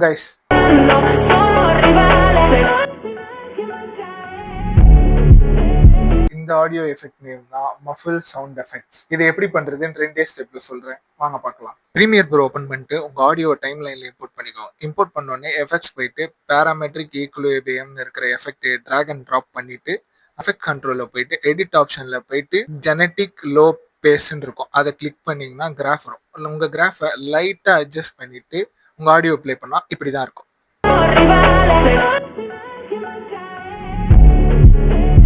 Guys, இந்த audio effect name தான் மஃபில் sound effects. இதை எப்படி பண்றதுன்னு 2 ஸ்டெப்ல சொல்றேன், வாங்க பார்க்கலாம். ப்ரீமியர் ப்ரோ ஓப்பன் பண்ணிட்டு உங்க ஆடியோ டைம் லைன்ல இம்போர்ட் பண்ணிக்கோ. இம்போர்ட் பண்ணோடனே எஃபெக்ட்ஸ் போயிட்டு பேராமெட்ரிக் ஈக்குலிபிரியம் இருக்கிற எஃபெக்ட் டிராக் அண்ட் ட்ராப் பண்ணிட்டு எஃபெக்ட் கண்ட்ரோல்ல போயிட்டு எடிட் ஆப்ஷன்ல போயிட்டு ஜெனட்டிக் லோ பேஸ்ன்னு இருக்கும், அதை கிளிக் பண்ணீங்கன்னா கிராஃப் வரும். உங்க கிராஃபை லைட்டா அட்ஜஸ்ட் பண்ணிட்டு உங்க ஆடியோ ப்ளே பண்ணா இப்படிதான் இருக்கும்.